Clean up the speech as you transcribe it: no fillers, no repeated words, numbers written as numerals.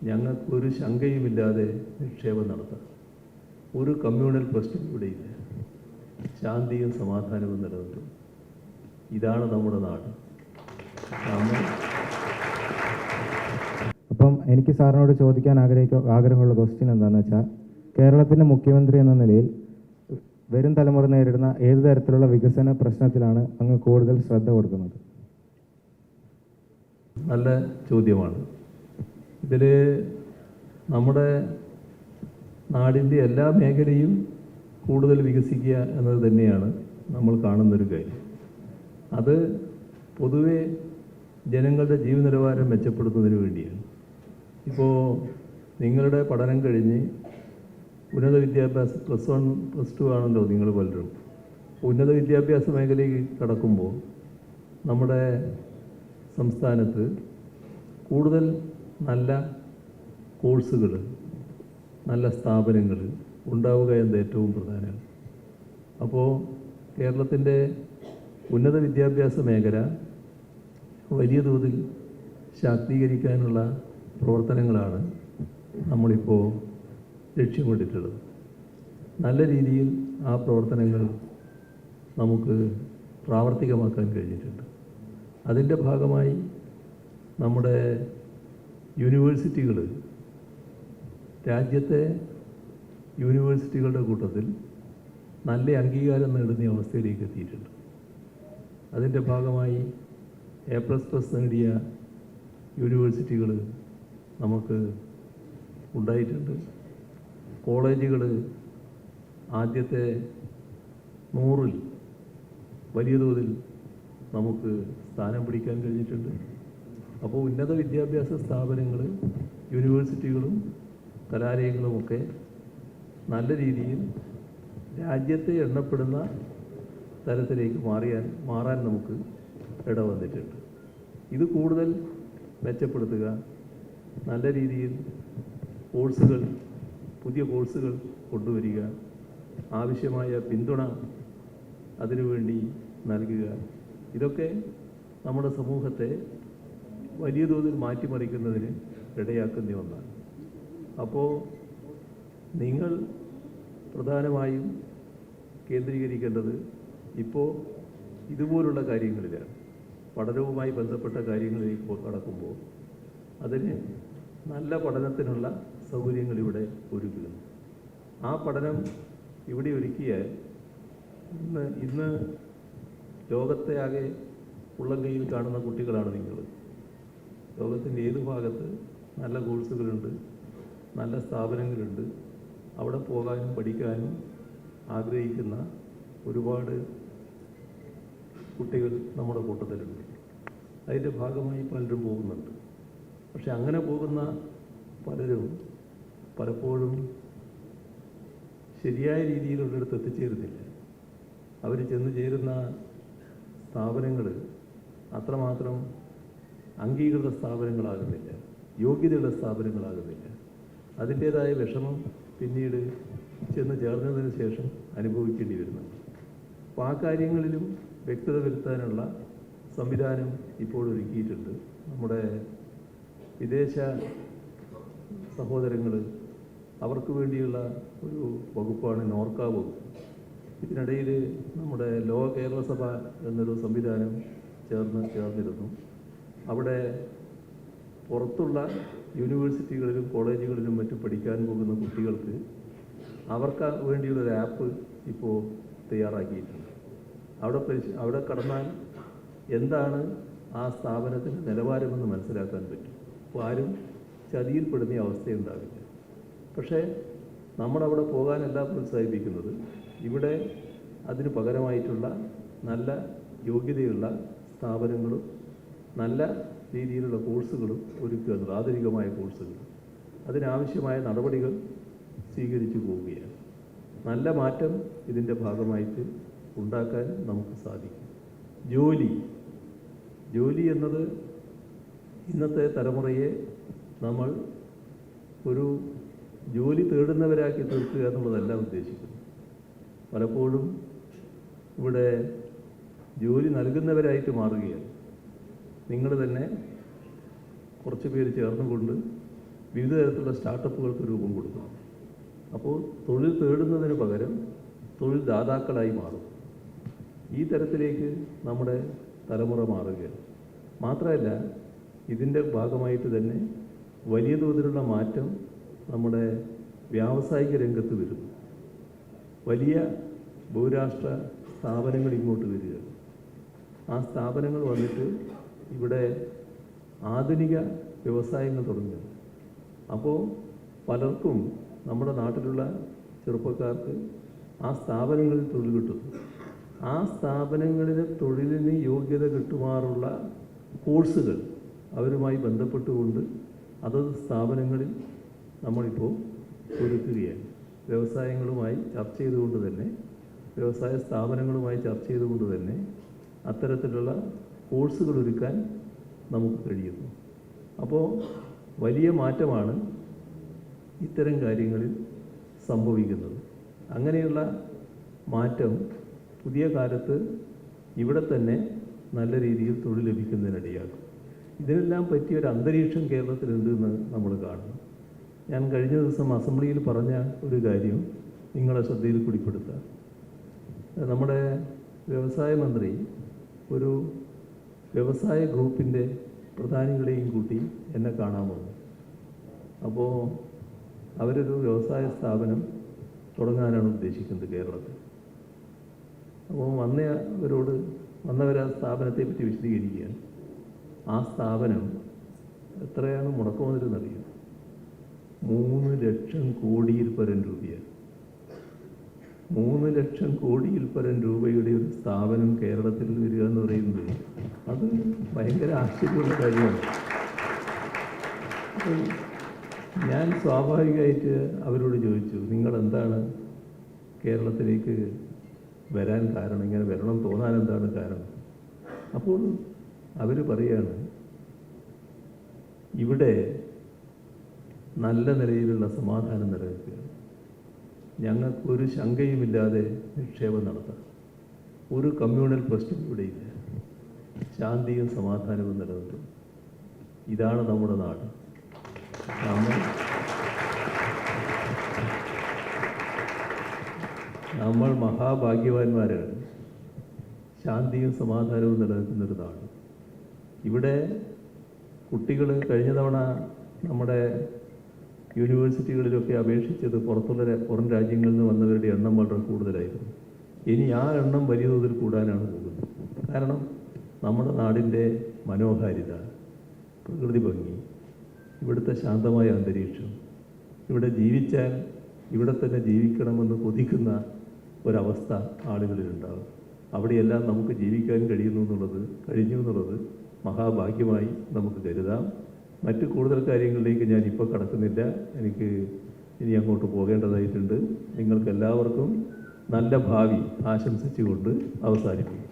ഞങ്ങൾക്കൊരു ശങ്കയുമില്ലാതെ നിക്ഷേപം നടത്താം. ഒരു കമ്മ്യൂണൽ പ്രശ്നം ഇവിടെയില്ല. ശാന്തിയും സമാധാനവും നിലനിർത്തും. ഇതാണ് നമ്മുടെ നാട്. അപ്പം എനിക്ക് സാറിനോട് ചോദിക്കാൻ ആഗ്രഹമുള്ള ക്വസ്റ്റ്യൻ എന്താണെന്ന് വെച്ചാൽ, കേരളത്തിൻ്റെ മുഖ്യമന്ത്രി എന്ന നിലയിൽ വരും തലമുറ നേരിടുന്ന ഏത് തരത്തിലുള്ള വികസന പ്രശ്നത്തിലാണ് അങ്ങ് കൂടുതൽ ശ്രദ്ധ കൊടുക്കുന്നത്? നല്ല ചോദ്യമാണ്. ഇതിൽ നമ്മുടെ നാടിൻ്റെ എല്ലാ മേഖലയും കൂടുതൽ വികസിക്കുക എന്നത് തന്നെയാണ് നമ്മൾ കാണുന്നൊരു കാര്യം. അത് പൊതുവെ ജനങ്ങളുടെ ജീവന നിലവാരം മെച്ചപ്പെടുത്തുന്നതിന് വേണ്ടിയാണ്. ഇപ്പോൾ നിങ്ങളുടെ പഠനം കഴിഞ്ഞ് ഉന്നത വിദ്യാഭ്യാസം +1 +2 ആണല്ലോ നിങ്ങൾ പലരും. ഉന്നത വിദ്യാഭ്യാസ മേഖലയിൽ കടക്കുമ്പോൾ നമ്മുടെ സംസ്ഥാനത്ത് കൂടുതൽ നല്ല കോഴ്സുകൾ, നല്ല സ്ഥാപനങ്ങൾ ഉണ്ടാവുക എന്നത് ഏറ്റവും പ്രധാനമാണ്. അപ്പോൾ കേരളത്തിൻ്റെ ഉന്നത വിദ്യാഭ്യാസ മേഖല വലിയ തോതിൽ ശാക്തീകരിക്കാനുള്ള പ്രവർത്തനങ്ങളാണ് നമ്മളിപ്പോൾ ലക്ഷ്യമിട്ടിട്ടുള്ളത്. നല്ല രീതിയിൽ ആ പ്രവർത്തനങ്ങൾ നമുക്ക് പ്രാവർത്തികമാക്കാൻ കഴിഞ്ഞിട്ടുണ്ട്. അതിൻ്റെ ഭാഗമായി നമ്മുടെ യൂണിവേഴ്സിറ്റികൾ, രാജ്യത്തെ യൂണിവേഴ്സിറ്റികളുടെ കൂട്ടത്തിൽ നല്ല അംഗീകാരം നേടുന്ന അവസ്ഥയിലേക്ക് എത്തിയിട്ടുണ്ട്. അതിൻ്റെ ഭാഗമായി A++ നേടിയ യൂണിവേഴ്സിറ്റികൾ നമുക്ക് ഉണ്ടായിട്ടുണ്ട്. കോളേജുകൾ ആദ്യത്തെ 100-ൽ വലിയ തോതിൽ നമുക്ക് സ്ഥാനം പിടിക്കാൻ കഴിഞ്ഞിട്ടുണ്ട്. അപ്പോൾ ഉന്നത വിദ്യാഭ്യാസ സ്ഥാപനങ്ങൾ, യൂണിവേഴ്സിറ്റികളും കലാലയങ്ങളുമൊക്കെ നല്ല രീതിയിൽ രാജ്യത്തെ എണ്ണപ്പെടുന്ന തരത്തിലേക്ക് മാറാൻ നമുക്ക് ഇടവന്നിട്ടുണ്ട്. ഇത് കൂടുതൽ മെച്ചപ്പെടുത്തുക, നല്ല രീതിയിൽ പുതിയ കോഴ്സുകൾ കൊണ്ടുവരിക, ആവശ്യമായ പിന്തുണ അതിനുവേണ്ടി നൽകുക, ഇതൊക്കെ നമ്മുടെ സമൂഹത്തെ വലിയ തോതിൽ മാറ്റിമറിക്കുന്നതിന് ഇടയാക്കുന്ന ഒന്നാണ്. അപ്പോൾ നിങ്ങൾ പ്രധാനമായും കേന്ദ്രീകരിക്കേണ്ടത് ഇപ്പോൾ ഇതുപോലുള്ള കാര്യങ്ങളിലാണ്. പഠനവുമായി ബന്ധപ്പെട്ട കാര്യങ്ങളിലേക്ക് കടക്കുമ്പോൾ അതിന് നല്ല പഠനത്തിനുള്ള സൗകര്യങ്ങൾ ഇവിടെ ഒരുക്കുന്നു. ആ പഠനം ഇവിടെ ഒരുക്കിയാൽ ഇന്ന് ലോകത്തെ ആകെ ഉള്ളംകൈയിൽ കാണുന്ന കുട്ടികളാണ് നിങ്ങൾ. ലോകത്തിൻ്റെ ഏത് ഭാഗത്ത് നല്ല കോഴ്സുകളുണ്ട്, നല്ല സ്ഥാപനങ്ങളുണ്ട്, അവിടെ പോകാനും പഠിക്കാനും ആഗ്രഹിക്കുന്ന ഒരുപാട് കുട്ടികൾ നമ്മുടെ കൂട്ടത്തിലുണ്ട്. അതിൻ്റെ ഭാഗമായി പലരും പോകുന്നുണ്ട്. പക്ഷെ അങ്ങനെ പോകുന്ന പലരും പലപ്പോഴും ശരിയായ രീതിയിലുള്ളിടത്ത് എത്തിച്ചേരുന്നില്ല. അവർ ചെന്ന് ചേരുന്ന സ്ഥാപനങ്ങൾ അത്രമാത്രം അംഗീകൃത സ്ഥാപനങ്ങളാകുന്നില്ല, യോഗ്യതയുള്ള സ്ഥാപനങ്ങളാകുന്നില്ല. അതിൻ്റേതായ വിഷമം പിന്നീട് ചെന്ന് ചേർന്നതിന് ശേഷം അനുഭവിക്കേണ്ടി വരുന്നുണ്ട്. അപ്പോൾ ആ കാര്യങ്ങളിലും വ്യക്തത വരുത്താനുള്ള സംവിധാനം ഇപ്പോൾ ഒരുക്കിയിട്ടുണ്ട്. നമ്മുടെ വിദേശ സഹോദരങ്ങൾ, അവർക്ക് വേണ്ടിയുള്ള ഒരു വകുപ്പാണ് നോർക്ക വകുപ്പ്. ഇതിനിടയിൽ നമ്മുടെ ലോക കേരള സഭ എന്നൊരു സംവിധാനം ചേർന്നിരുന്നു. അവിടെ പുറത്തുള്ള യൂണിവേഴ്സിറ്റികളിലും കോളേജുകളിലും മറ്റും പഠിക്കാൻ പോകുന്ന കുട്ടികൾക്ക് അവർക്ക് വേണ്ടിയുള്ളൊരു ആപ്പ് ഇപ്പോൾ തയ്യാറാക്കിയിട്ടുണ്ട്. അവിടെ കടന്നാൽ എന്താണ് ആ സ്ഥാപനത്തിൻ്റെ നിലവാരമെന്ന് മനസ്സിലാക്കാൻ പറ്റും. അപ്പോൾ ആരും ചതിയിൽപ്പെടുന്ന അവസ്ഥയുണ്ടാവില്ല. പക്ഷേ നമ്മളവിടെ പോകാനല്ല പ്രോത്സാഹിപ്പിക്കുന്നത്. ഇവിടെ അതിന് പകരമായിട്ടുള്ള നല്ല യോഗ്യതയുള്ള സ്ഥാപനങ്ങളും നല്ല രീതിയിലുള്ള കോഴ്സുകളും ഒരുക്കുക എന്നുള്ളത്, ആധുനികമായ കോഴ്സുകൾ, അതിനാവശ്യമായ നടപടികൾ സ്വീകരിച്ചു പോവുകയാണ്. നല്ല മാറ്റം ഇതിൻ്റെ ഭാഗമായിട്ട് ഉണ്ടാക്കാൻ നമുക്ക് സാധിക്കും. ജോലി എന്നത് ഇന്നത്തെ തലമുറയെ നമ്മൾ ഒരു ജോലി തേടുന്നവരാക്കി തീർക്കുക എന്നുള്ളതല്ല ഉദ്ദേശിക്കുന്നത്. പലപ്പോഴും ഇവിടെ ജോലി നൽകുന്നവരായിട്ട് മാറുകയാണ്. നിങ്ങൾ തന്നെ കുറച്ച് പേര് ചേർന്നുകൊണ്ട് വിവിധ തരത്തിലുള്ള സ്റ്റാർട്ടപ്പുകൾക്ക് രൂപം കൊടുക്കുന്നു. അപ്പോൾ തൊഴിൽ തേടുന്നതിന് പകരം തൊഴിൽ ദാതാക്കളായി മാറും. ഈ തരത്തിലേക്ക് നമ്മുടെ തലമുറ മാറുകയാണ്. മാത്രമല്ല, ഇതിൻ്റെ ഭാഗമായിട്ട് തന്നെ വലിയ തോതിലുള്ള മാറ്റം നമ്മുടെ വ്യാവസായിക രംഗത്ത് വരുന്നു. വലിയ ബഹുരാഷ്ട്ര സ്ഥാപനങ്ങൾ ഇങ്ങോട്ട് വരികയാണ്. ആ സ്ഥാപനങ്ങൾ വന്നിട്ട് ഇവിടെ ആധുനിക വ്യവസായങ്ങൾ തുടങ്ങുകയാണ്. അപ്പോൾ പലർക്കും നമ്മുടെ നാട്ടിലുള്ള ചെറുപ്പക്കാർക്ക് ആ സ്ഥാപനങ്ങളിൽ തൊഴിൽ കിട്ടുന്നു. ആ സ്ഥാപനങ്ങളിലെ തൊഴിലിന് യോഗ്യത കിട്ടുമാറുള്ള കോഴ്സുകൾ അവരുമായി ബന്ധപ്പെട്ടുകൊണ്ട് അതത് സ്ഥാപനങ്ങളിൽ നമ്മളിപ്പോൾ ഒരുക്കുകയാണ്. വ്യവസായങ്ങളുമായി ചർച്ച ചെയ്തുകൊണ്ട് തന്നെ, വ്യവസായ സ്ഥാപനങ്ങളുമായി ചർച്ച ചെയ്തുകൊണ്ട് തന്നെ അത്തരത്തിലുള്ള കോഴ്സുകൾ ഒരുക്കാൻ നമുക്ക് കഴിയുന്നു. അപ്പോൾ വലിയ മാറ്റമാണ് ഇത്തരം കാര്യങ്ങളിൽ സംഭവിക്കുന്നത്. അങ്ങനെയുള്ള മാറ്റം പുതിയ കാലത്ത് ഇവിടെ തന്നെ നല്ല രീതിയിൽ തൊഴിൽ ലഭിക്കുന്നതിനിടയാകും. ഇതിനെല്ലാം പറ്റിയ ഒരു അന്തരീക്ഷം കേരളത്തിലുണ്ടെന്ന് നമ്മൾ കാണുന്നു. ഞാൻ കഴിഞ്ഞ ദിവസം അസംബ്ലിയിൽ പറഞ്ഞ ഒരു കാര്യം നിങ്ങളെ ശ്രദ്ധയിൽ പിടിപ്പെടുത്താം. നമ്മുടെ വ്യവസായ മന്ത്രി ഒരു വ്യവസായ ഗ്രൂപ്പിൻ്റെ പ്രധാനികളെയും കൂട്ടി എന്നെ കാണാൻ വന്നു. അപ്പോൾ അവരൊരു വ്യവസായ സ്ഥാപനം തുടങ്ങാനാണ് ഉദ്ദേശിക്കുന്നത് കേരളത്തിൽ. അപ്പോൾ വന്നവർ ആ സ്ഥാപനത്തെ പറ്റി വിശദീകരിക്കുകയാണ്. ആ സ്ഥാപനം എത്രയാണ് മുടക്കം വന്നിരുന്നറിയാം? 3 ലക്ഷം കോടിയിൽ പരം രൂപയാണ്. 3 ലക്ഷം കോടിയിൽ പരം രൂപയുടെ ഒരു സ്ഥാപനം കേരളത്തിൽ വരിക എന്ന് പറയുന്നത് അത് ഭയങ്കര ആശ്ചര്യമുള്ള കാര്യമാണ്. ഞാൻ സ്വാഭാവികമായിട്ട് അവരോട് ചോദിച്ചു, നിങ്ങളെന്താണ് കേരളത്തിലേക്ക് വരാൻ കാരണം, ഇങ്ങനെ വരണം തോന്നാൻ എന്താണ് കാരണം? അപ്പോൾ അവർ പറയാണ്, ഇവിടെ നല്ല നിലയിലുള്ള സമാധാനം നിലനിൽക്കുകയാണ്. ഞങ്ങൾക്കൊരു ശങ്കയുമില്ലാതെ നിക്ഷേപം നടത്താം. ഒരു കമ്മ്യൂണൽ പ്രശ്നം ഇവിടെയില്ല. ശാന്തിയും സമാധാനവും നിലനിൽക്കും. ഇതാണ് നമ്മുടെ നാട്. നമ്മൾ മഹാഭാഗ്യവാന്മാരാണ്. ശാന്തിയും സമാധാനവും നിലനിൽക്കുന്നൊരു നാട്. ഇവിടെ കുട്ടികൾ കഴിഞ്ഞ തവണ നമ്മുടെ യൂണിവേഴ്സിറ്റികളിലൊക്കെ അപേക്ഷിച്ചത് പുറം രാജ്യങ്ങളിൽ നിന്ന് വന്നവരുടെ എണ്ണം വളരെ കൂടുതലായിരുന്നു. ഇനി ആ എണ്ണം വലിയ തോതിൽ കൂടാനാണ് പോകുന്നത്. കാരണം നമ്മുടെ നാടിൻ്റെ മനോഹാരിത, പ്രകൃതി ഭംഗി, ഇവിടുത്തെ ശാന്തമായ അന്തരീക്ഷം, ഇവിടെ ജീവിച്ചാൽ ഇവിടെ തന്നെ ജീവിക്കണമെന്ന് കൊതിക്കുന്ന ഒരവസ്ഥ ആളുകളിലുണ്ടാകും. അവിടെയെല്ലാം നമുക്ക് ജീവിക്കാൻ കഴിഞ്ഞു എന്നുള്ളത് മഹാഭാഗ്യമായി നമുക്ക് കരുതാം. മറ്റ് കൂടുതൽ കാര്യങ്ങളിലേക്ക് ഞാൻ ഇപ്പോൾ കടക്കുന്നില്ല. എനിക്ക് ഇനി അങ്ങോട്ട് പോകേണ്ടതായിട്ടുണ്ട്. നിങ്ങൾക്കെല്ലാവർക്കും നല്ല ഭാവി ആശംസിച്ചുകൊണ്ട് അവസാനിപ്പിക്കും.